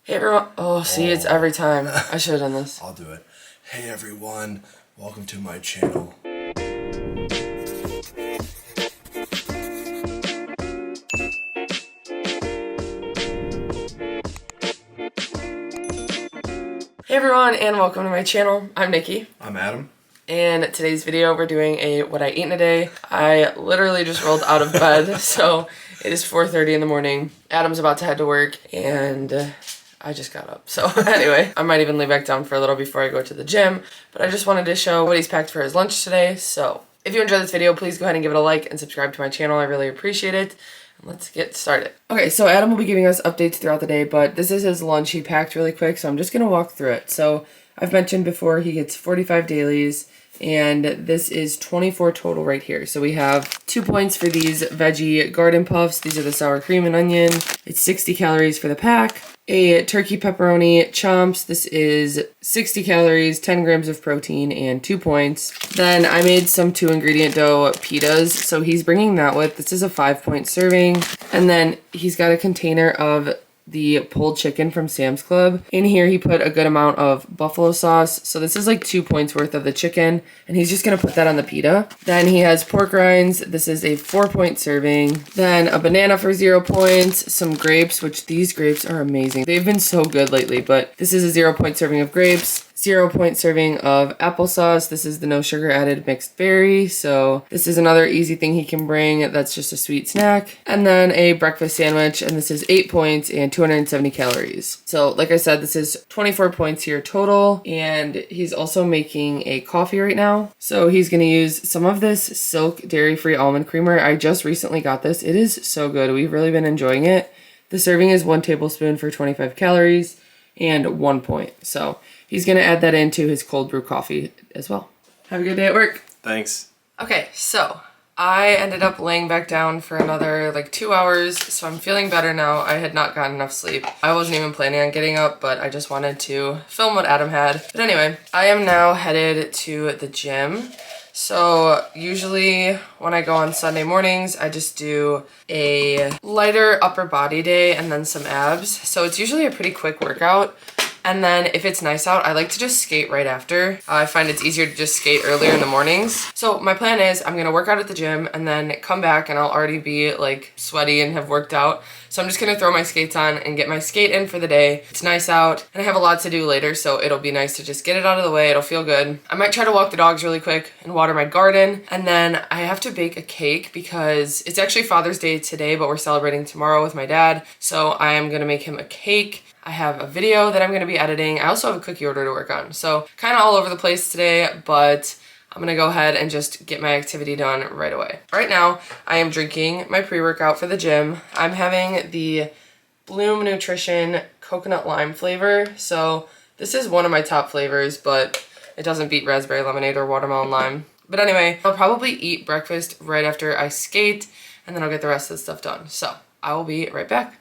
Hey everyone. Oh, see, it's every time. I should have done this. I'll do it. Hey everyone, welcome to my channel. Hey everyone, and welcome to my channel. I'm Nikki. I'm Adam. In today's video, we're doing a what I eat in a day. I literally just rolled out of bed, so it is 4:30 in the morning. Adam's about to head to work, and I just got up. So anyway, I might even lay back down for a little before I go to the gym, but I just wanted to show what he's packed for his lunch today. So if you enjoyed this video, please go ahead and give it a like and subscribe to my channel. I really appreciate it. And let's get started. Okay, so Adam will be giving us updates throughout the day, but this is his lunch he packed really quick, so I'm just gonna walk through it. So I've mentioned before he gets 45 dailies, and this is 24 total right here. So we have 2 points for these veggie garden puffs. These are the sour cream and onion. It's 60 calories for the pack. A turkey pepperoni chomps. This is 60 calories, 10 grams of protein, and 2 points. Then I made some 2-ingredient dough pitas, so he's bringing that with. This is a 5-point serving. And then he's got a container of the pulled chicken from Sam's Club. In here he put a good amount of buffalo sauce, so this is like 2 points worth of the chicken, and he's just gonna put that on the pita. Then he has pork rinds. This is a 4-point serving. Then a banana for 0 points, some grapes, which these grapes are amazing. They've been so good lately, but this is a 0-point serving of grapes. 0-point serving of applesauce. This is the no sugar added mixed berry. So this is another easy thing he can bring. That's just a sweet snack. And then a breakfast sandwich, and this is 8 points and 270 calories. So like I said, this is 24 points here total. And he's also making a coffee right now. So he's gonna use some of this Silk dairy-free almond creamer. I just recently got this. It is so good. We've really been enjoying it. The serving is 1 tablespoon for 25 calories and 1 point. So he's gonna add that into his cold brew coffee as well. Have a good day at work. Thanks. Okay, so I ended up laying back down for another like 2 hours, so I'm feeling better now. I had not gotten enough sleep. I wasn't even planning on getting up, but I just wanted to film what Adam had. But anyway, I am now headed to the gym. So usually when I go on Sunday mornings, I just do a lighter upper body day and then some abs. So it's usually a pretty quick workout. And then if it's nice out, I like to just skate right after. I find it's easier to just skate earlier in the mornings. So my plan is I'm gonna work out at the gym and then come back and I'll already be like sweaty and have worked out. So I'm just gonna throw my skates on and get my skate in for the day. It's nice out and I have a lot to do later, so it'll be nice to just get it out of the way. It'll feel good. I might try to walk the dogs really quick and water my garden. And then I have to bake a cake because it's actually Father's Day today, but we're celebrating tomorrow with my dad. So I am gonna make him a cake. I have a video that I'm gonna be editing. I also have a cookie order to work on. So kind of all over the place today, but I'm gonna go ahead and just get my activity done right away. Right now, I am drinking my pre-workout for the gym. I'm having the Bloom Nutrition coconut lime flavor. So this is one of my top flavors, but it doesn't beat raspberry lemonade or watermelon lime. But anyway, I'll probably eat breakfast right after I skate, and then I'll get the rest of the stuff done. So I will be right back.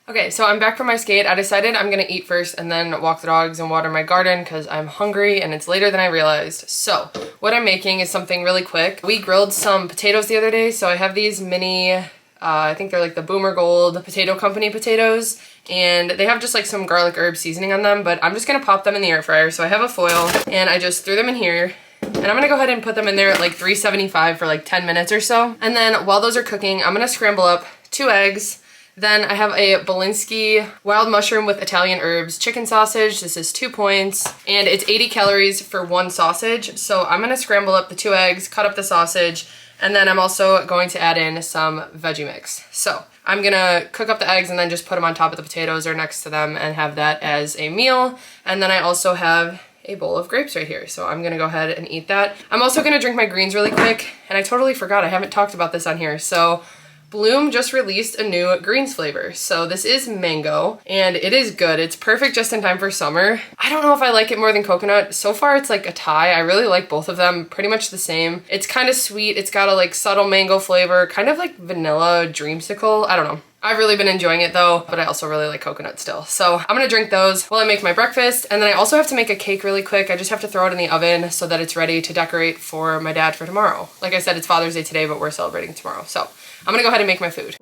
Okay, so I'm back from my skate. I decided I'm gonna eat first and then walk the dogs and water my garden because I'm hungry and it's later than I realized. So what I'm making is something really quick. We grilled some potatoes the other day, so I have these mini, I think they're like the Boomer Gold Potato Company potatoes, and they have just like some garlic herb seasoning on them, but I'm just gonna pop them in the air fryer. So I have a foil and I just threw them in here. And I'm gonna go ahead and put them in there at like 375 for like 10 minutes or so. And then while those are cooking, I'm gonna scramble up 2 eggs. Then I have a Belinsky wild mushroom with Italian herbs chicken sausage. This is 2 points, and it's 80 calories for 1 sausage. So I'm gonna scramble up the 2 eggs, cut up the sausage, and then I'm also going to add in some veggie mix. So I'm gonna cook up the eggs and then just put them on top of the potatoes or next to them and have that as a meal. And then I also have a bowl of grapes right here. So I'm gonna go ahead and eat that. I'm also gonna drink my greens really quick, and I totally forgot, I haven't talked about this on here. So Bloom just released a new greens flavor. So this is mango and it is good. It's perfect just in time for summer. I don't know if I like it more than coconut. So far it's like a tie. I really like both of them, pretty much the same. It's kind of sweet. It's got a like subtle mango flavor, kind of like vanilla dreamsicle. I don't know. I've really been enjoying it though, but I also really like coconut still. So I'm gonna drink those while I make my breakfast. And then I also have to make a cake really quick. I just have to throw it in the oven so that it's ready to decorate for my dad for tomorrow. Like I said, it's Father's Day today, but we're celebrating tomorrow. So I'm gonna go ahead and make my food.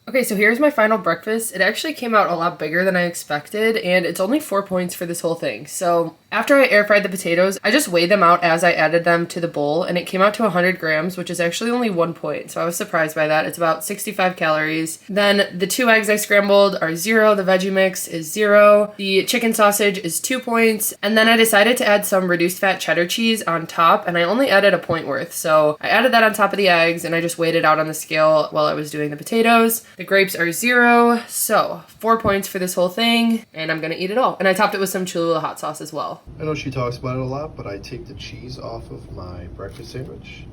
Okay, so here's my final breakfast. It actually came out a lot bigger than I expected, and it's only 4 points for this whole thing. So after I air fried the potatoes, I just weighed them out as I added them to the bowl, and it came out to 100 grams, which is actually only 1 point. So I was surprised by that. It's about 65 calories. Then the 2 eggs I scrambled are 0. The veggie mix is 0. The chicken sausage is 2 points. And then I decided to add some reduced fat cheddar cheese on top, and I only added a point worth. So I added that on top of the eggs, and I just weighed it out on the scale while I was doing the potatoes. The grapes are 0, so 4 points for this whole thing, and I'm gonna eat it all. And I topped it with some Cholula hot sauce as well. I know she talks about it a lot, but I take the cheese off of my breakfast sandwich,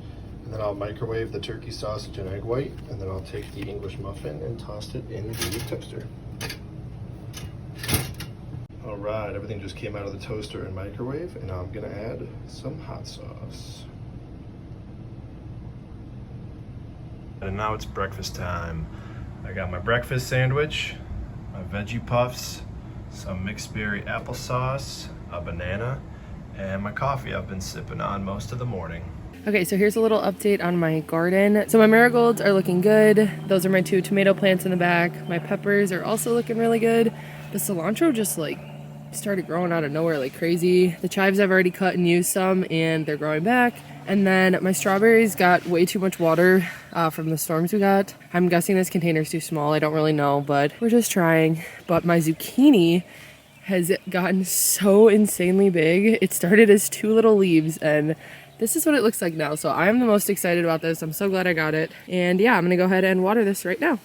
and then I'll microwave the turkey sausage and egg white, and then I'll take the English muffin and toss it in the toaster. All right, everything just came out of the toaster and microwave, and I'm gonna add some hot sauce. And now it's breakfast time. I got my breakfast sandwich, my veggie puffs, some mixed berry applesauce, a banana, and my coffee I've been sipping on most of the morning. Okay, so here's a little update on my garden. So my marigolds are looking good. Those are my 2 tomato plants in the back. My peppers are also looking really good. The cilantro just like started growing out of nowhere like crazy. The chives I've already cut and used some, and they're growing back. And then my strawberries got way too much water from the storms we got. I'm guessing this container's too small. I don't really know, but we're just trying. But my zucchini has gotten so insanely big. It started as 2 little leaves, and this is what it looks like now. So I'm the most excited about this. I'm so glad I got it. And yeah, I'm gonna go ahead and water this right now.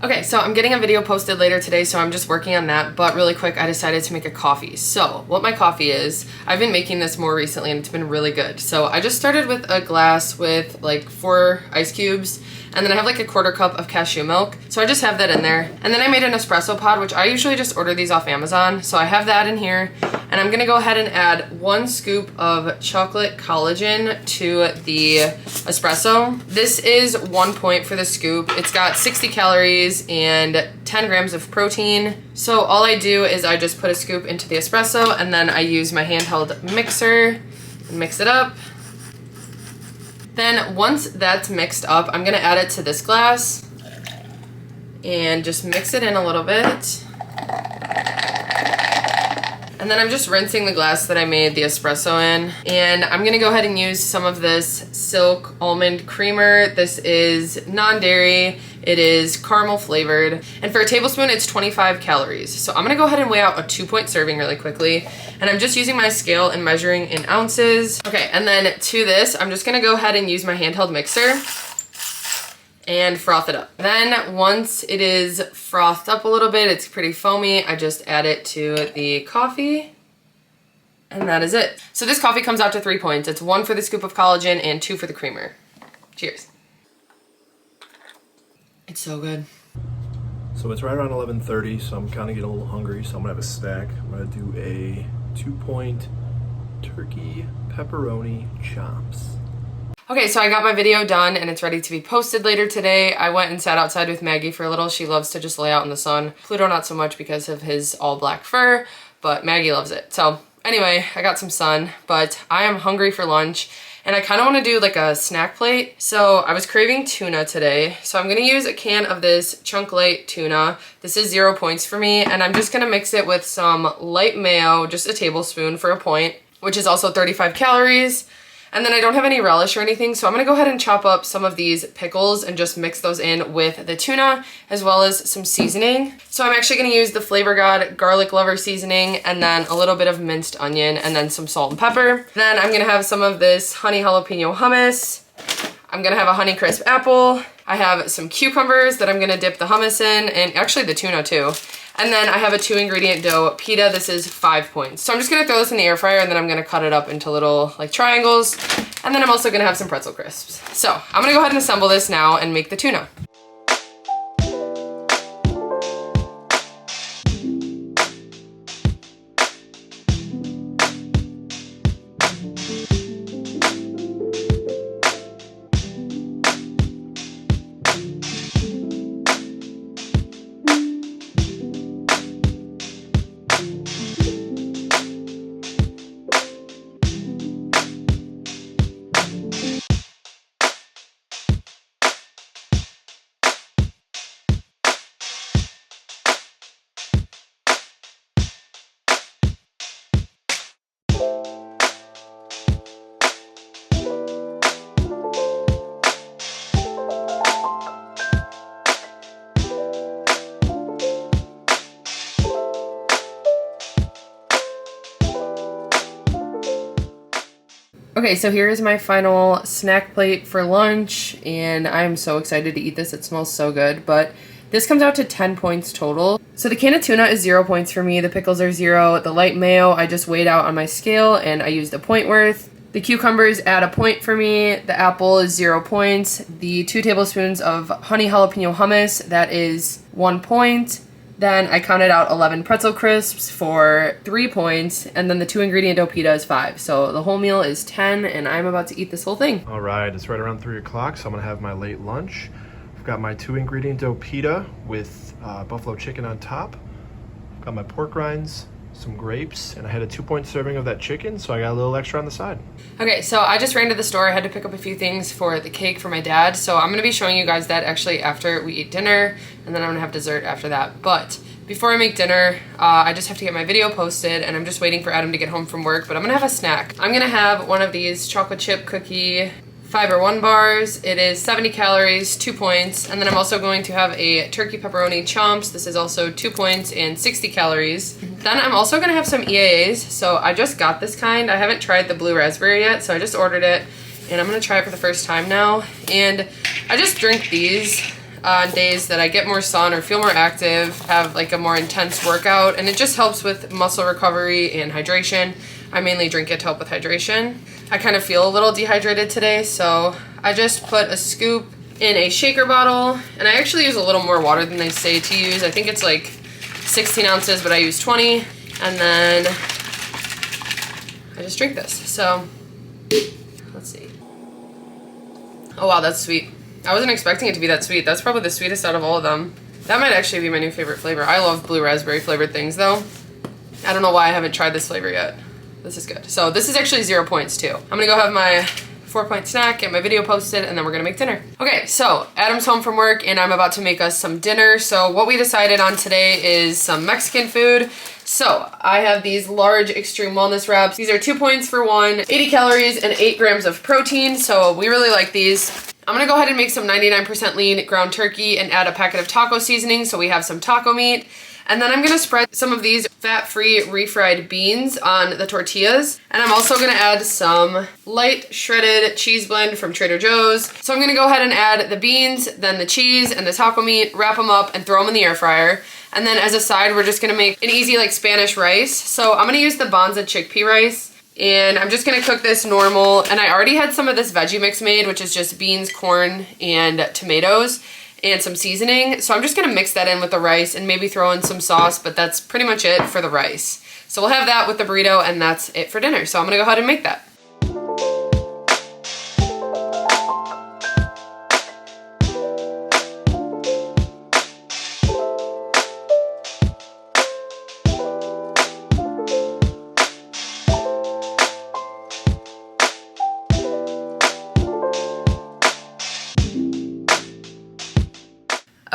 Okay, so I'm getting a video posted later today, so I'm just working on that, but really quick, I decided to make a coffee. So what my coffee is, I've been making this more recently and it's been really good. So I just started with a glass with like 4 ice cubes, and then I have like a 1/4 cup of cashew milk. So I just have that in there. And then I made an espresso pod, which I usually just order these off Amazon. So I have that in here, and I'm gonna go ahead and add 1 scoop of chocolate collagen to the espresso. This is 1 point for the scoop. It's got 60 calories and 10 grams of protein. So all I do is I just put a scoop into the espresso, and then I use my handheld mixer and mix it up. Then once that's mixed up, I'm gonna add it to this glass and just mix it in a little bit. And then I'm just rinsing the glass that I made the espresso in. And I'm gonna go ahead and use some of this Silk Almond Creamer. This is non-dairy. It is caramel flavored. And for a tablespoon, it's 25 calories. So I'm gonna go ahead and weigh out a 2-point serving really quickly. And I'm just using my scale and measuring in ounces. Okay, and then to this, I'm just gonna go ahead and use my handheld mixer and froth it up. Then once it is frothed up a little bit, it's pretty foamy, I just add it to the coffee, and that is it. So this coffee comes out to 3 points. It's 1 for the scoop of collagen and 2 for the creamer. Cheers. It's so good. So it's right around 11:30, so I'm kind of getting a little hungry, so I'm gonna have a snack. I'm gonna do a 2-point turkey pepperoni chops. Okay, so I got my video done and it's ready to be posted later today. I went and sat outside with Maggie for a little. She loves to just lay out in the sun. Pluto not so much because of his all black fur, but Maggie loves it. So Anyway, I got some sun, but I am hungry for lunch. And I kind of want to do like a snack plate. So I was craving tuna today. So I'm going to use a can of this Chunk Light tuna. This is 0 points for me. And I'm just going to mix it with some light mayo, just a tablespoon for a point, which is also 35 calories. And then I don't have any relish or anything, so I'm gonna go ahead and chop up some of these pickles and just mix those in with the tuna, as well as some seasoning. So I'm actually gonna use the Flavor God Garlic Lover seasoning, and then a little bit of minced onion, and then some salt and pepper. Then I'm gonna have some of this honey jalapeno hummus. I'm gonna have a honey crisp apple. I have some cucumbers that I'm gonna dip the hummus in, and actually the tuna too. And then I have a 2-ingredient dough pita. This is 5 points. So I'm just gonna throw this in the air fryer, and then I'm gonna cut it up into little like triangles. And then I'm also gonna have some pretzel crisps. So I'm gonna go ahead and assemble this now and make the tuna. Okay, so here's my final snack plate for lunch, and I'm so excited to eat this. It smells so good, but this comes out to 10 points total. So the can of tuna is 0 points for me. The pickles are 0. The light mayo, I just weighed out on my scale, and I used a point worth. The cucumbers add a point for me. The apple is 0 points. The 2 tablespoons of honey jalapeno hummus, that is 1 point. Then I counted out 11 pretzel crisps for 3 points, and then the 2-ingredient dough pita is 5. So the whole meal is 10, and I'm about to eat this whole thing. All right, it's right around 3 o'clock, so I'm gonna have my late lunch. I've got my 2-ingredient dough pita with buffalo chicken on top. I've got my pork rinds, some grapes, and I had a 2-point serving of that chicken, so I got a little extra on the side. Okay, so I just ran to the store. I had to pick up a few things for the cake for my dad, so I'm gonna be showing you guys that actually after we eat dinner, and then I'm gonna have dessert after that. But before I make dinner, I just have to get my video posted, and I'm just waiting for Adam to get home from work, but I'm gonna have a snack. I'm gonna have one of these chocolate chip cookie Fiber One bars. It is 70 calories, 2 points, and then I'm also going to have a turkey pepperoni chomps. This is also 2 points and 60 calories. Then I'm also gonna have some EAAs. So I just got this kind. I haven't tried the blue raspberry yet, so I just ordered it, and I'm gonna try it for the first time now. And I just drink these on days that I get more sun or feel more active, have like a more intense workout, and it just helps with muscle recovery and hydration. I mainly drink it to help with hydration. I kind of feel a little dehydrated today, so I just put a scoop in a shaker bottle, and I actually use a little more water than they say to use. I think it's like 16 ounces, but I use 20, and then I just drink this. So let's see. Oh wow, that's sweet. I wasn't expecting it to be that sweet. That's probably the sweetest out of all of them. That might actually be my new favorite flavor. I love blue raspberry flavored things though. I don't know why I haven't tried this flavor yet. This is good. So this is actually 0 points too. I'm gonna go have my 4-point snack, get my video posted, and then we're gonna make dinner. Okay, so Adam's home from work and I'm about to make us some dinner. So what we decided on today is some Mexican food. So I have these large extreme wellness wraps. These are 2 points for one, 80 calories and 8 grams of protein. So we really like these. I'm gonna go ahead and make some 99% lean ground turkey and add a packet of taco seasoning so we have some taco meat. And then I'm gonna spread some of these fat-free refried beans on the tortillas. And I'm also gonna add some light shredded cheese blend from Trader Joe's. So I'm gonna go ahead and add the beans, then the cheese and the taco meat, wrap them up and throw them in the air fryer. And then as a side, we're just gonna make an easy like Spanish rice. So I'm gonna use the Bonza chickpea rice. And I'm just gonna cook this normal. And I already had some of this veggie mix made, which is just beans, corn, and tomatoes, and some seasoning. So I'm just gonna mix that in with the rice and maybe throw in some sauce, but that's pretty much it for the rice. So we'll have that with the burrito, and that's it for dinner. So I'm gonna go ahead and make that.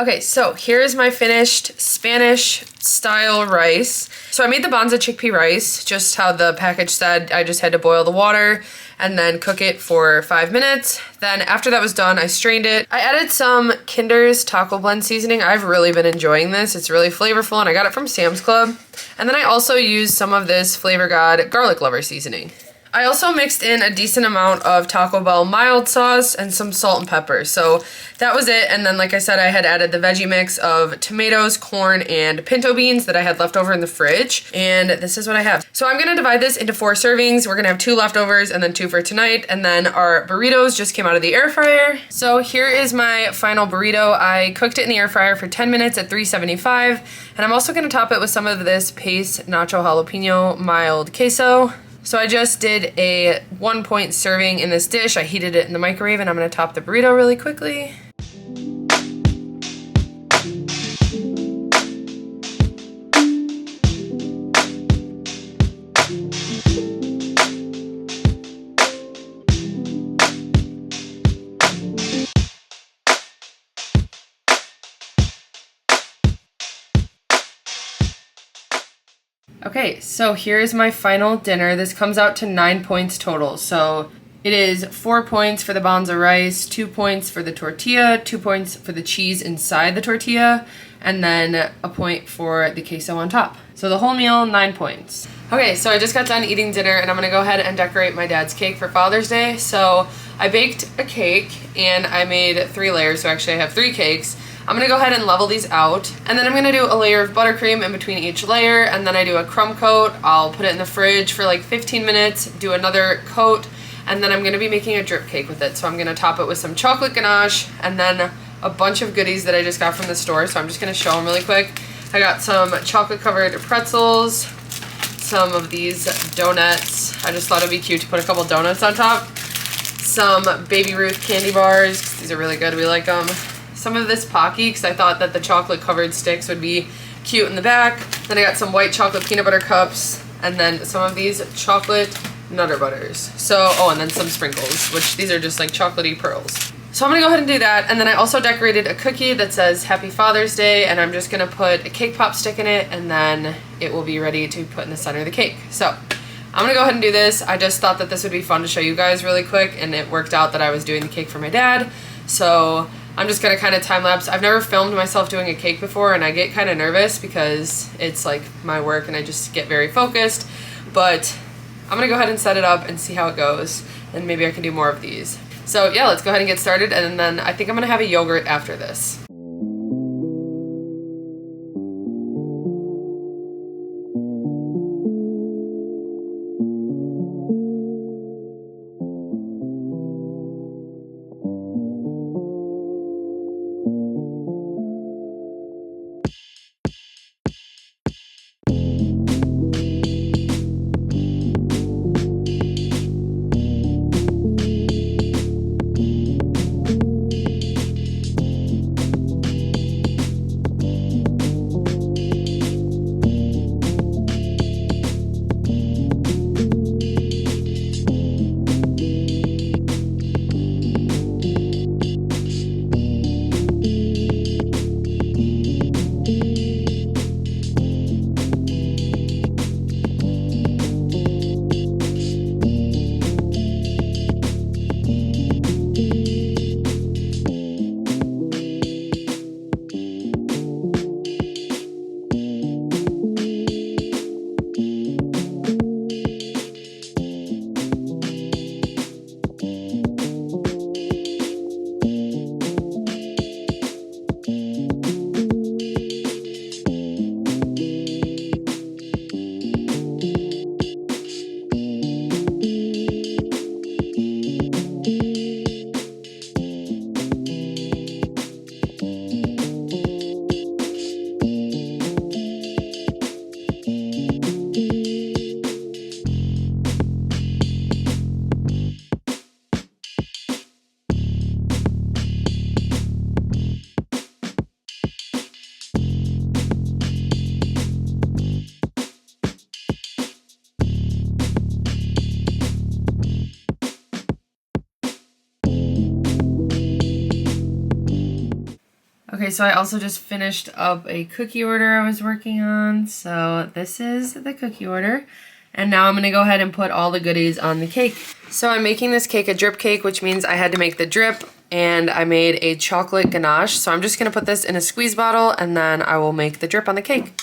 Okay, so here's my finished Spanish style rice. So I made the Banza chickpea rice, just how the package said. I just had to boil the water and then cook it for 5 minutes. Then after that was done, I strained it. I added some Kinder's Taco Blend seasoning. I've really been enjoying this. It's really flavorful and I got it from Sam's Club. And then I also used some of this Flavor God Garlic Lover seasoning. I also mixed in a decent amount of Taco Bell mild sauce and some salt and pepper. So that was it. And then, like I said, I had added the veggie mix of tomatoes, corn, and pinto beans that I had left over in the fridge. And this is what I have. So I'm gonna divide this into 4 servings. We're gonna have 2 leftovers and then 2 for tonight. And then our burritos just came out of the air fryer. So here is my final burrito. I cooked it in the air fryer for 10 minutes at 375. And I'm also gonna top it with some of this Pace Nacho Jalapeno mild queso. So I just did a 1-point serving in this dish. I heated it in the microwave and I'm gonna top the burrito really quickly. Okay, so here's my final dinner. This comes out to 9 points total. So it is 4 points for the Banza rice, 2 points for the tortilla, 2 points for the cheese inside the tortilla, and then a point for the queso on top. So the whole meal, 9 points. Okay, so I just got done eating dinner and I'm gonna go ahead and decorate my dad's cake for Father's Day. So I baked a cake and I made 3 layers, so actually I have 3 cakes. I'm gonna go ahead and level these out, and then I'm gonna do a layer of buttercream in between each layer, and then I do a crumb coat. I'll put it in the fridge for like 15 minutes, do another coat, and then I'm gonna be making a drip cake with it. So I'm gonna top it with some chocolate ganache, and then a bunch of goodies that I just got from the store, so I'm just gonna show them really quick. I got some chocolate covered pretzels, some of these donuts. I just thought it'd be cute to put a couple donuts on top. Some Baby Ruth candy bars, 'cause these are really good, we like them. Some of this Pocky, because I thought that the chocolate covered sticks would be cute in the back. Then I got some white chocolate peanut butter cups, and then some of these chocolate Nutter Butters. So, oh, and then some sprinkles, which these are just like chocolatey pearls. So I'm gonna go ahead and do that, and then I also decorated a cookie that says Happy Father's Day, and I'm just gonna put a cake pop stick in it, and then it will be ready to put in the center of the cake. So I'm gonna go ahead and do this. I just thought that this would be fun to show you guys really quick, and it worked out that I was doing the cake for my dad. So I'm just gonna kind of time lapse. I've never filmed myself doing a cake before and I get kind of nervous because it's like my work and I just get very focused, but I'm gonna go ahead and set it up and see how it goes, and maybe I can do more of these. So yeah, let's go ahead and get started, and then I think I'm gonna have a yogurt after this. Okay, so I also just finished up a cookie order I was working on. So this is the cookie order. And now I'm gonna go ahead and put all the goodies on the cake. So I'm making this cake a drip cake, which means I had to make the drip, and I made a chocolate ganache. So I'm just gonna put this in a squeeze bottle and then I will make the drip on the cake.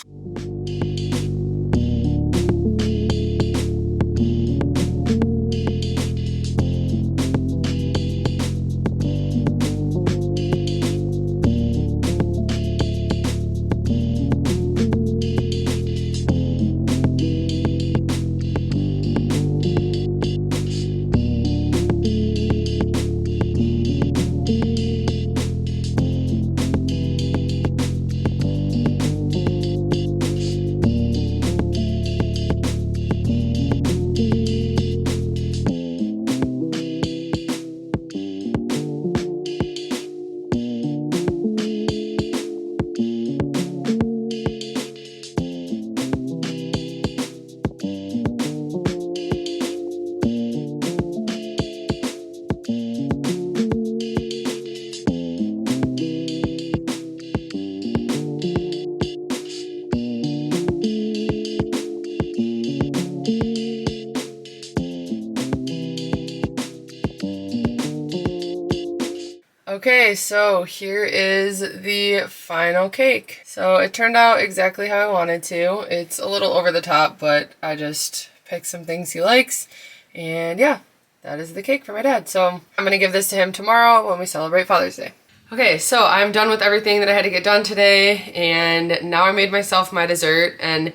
Okay, so here is the final cake. So it turned out exactly how I wanted to. It's a little over the top, but I just picked some things he likes. And yeah, that is the cake for my dad. So I'm gonna give this to him tomorrow when we celebrate Father's Day. Okay, so I'm done with everything that I had to get done today, and now I made myself my dessert. And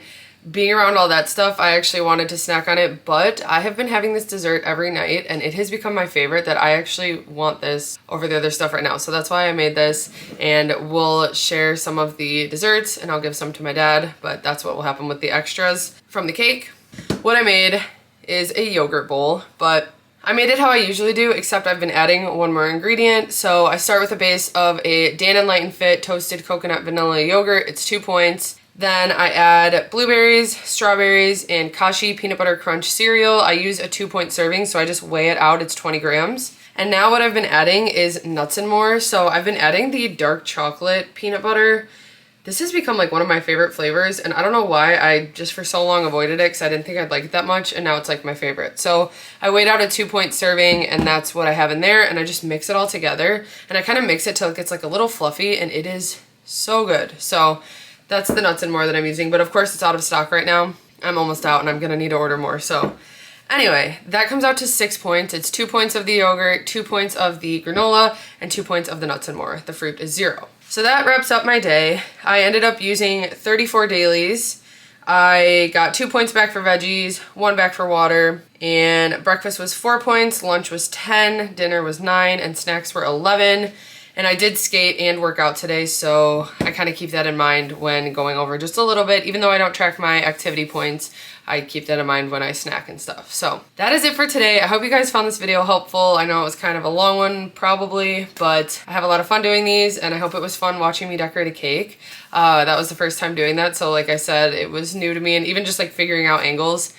being around all that stuff, I actually wanted to snack on it, but I have been having this dessert every night and it has become my favorite that I actually want this over the other stuff right now. So that's why I made this, and we'll share some of the desserts and I'll give some to my dad, but that's what will happen with the extras from the cake. What I made is a yogurt bowl, but I made it how I usually do, except I've been adding one more ingredient. So I start with a base of a DANLILT toasted coconut vanilla yogurt. It's 2 points. Then I add blueberries, strawberries, and Kashi peanut butter crunch cereal. I use a 2-point serving, so I just weigh it out. It's 20 grams. And now what I've been adding is nuts and more. So I've been adding the dark chocolate peanut butter. This has become like one of my favorite flavors, and I don't know why I just for so long avoided it because I didn't think I'd like it that much, and now it's like my favorite. So I weighed out a 2-point serving, and that's what I have in there, and I just mix it all together, and I kind of mix it till it gets like a little fluffy, and it is so good. So that's the nuts and more that I'm using, but of course it's out of stock right now. I'm almost out and I'm gonna need to order more. So anyway, that comes out to 6 points. It's 2 points of the yogurt, 2 points of the granola, and 2 points of the nuts and more. The fruit is 0. So that wraps up my day. I ended up using 34 dailies. I got 2 points back for veggies, 1 back for water, and breakfast was 4 points, lunch was 10, dinner was 9, and snacks were 11. And I did skate and work out today, so I kind of keep that in mind when going over just a little bit. Even though I don't track my activity points, I keep that in mind when I snack and stuff. So that is it for today. I hope you guys found this video helpful. I know it was kind of a long one probably, but I have a lot of fun doing these, and I hope it was fun watching me decorate a cake. That was the first time doing that, so like I said, it was new to me, and even just like figuring out angles.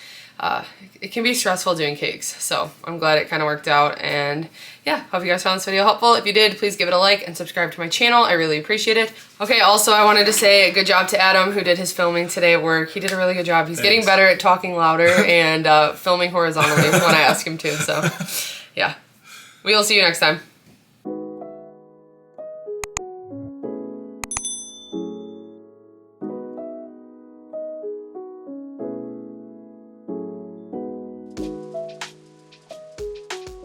It can be stressful doing cakes, so I'm glad it kind of worked out. And yeah, hope you guys found this video helpful. If you did, please give it a like and subscribe to my channel. I really appreciate it. Okay, also I wanted to say a good job to Adam, who did his filming today at work. He did a really good job. He's getting better at talking louder and filming horizontally when I ask him to. So yeah, we will see you next time.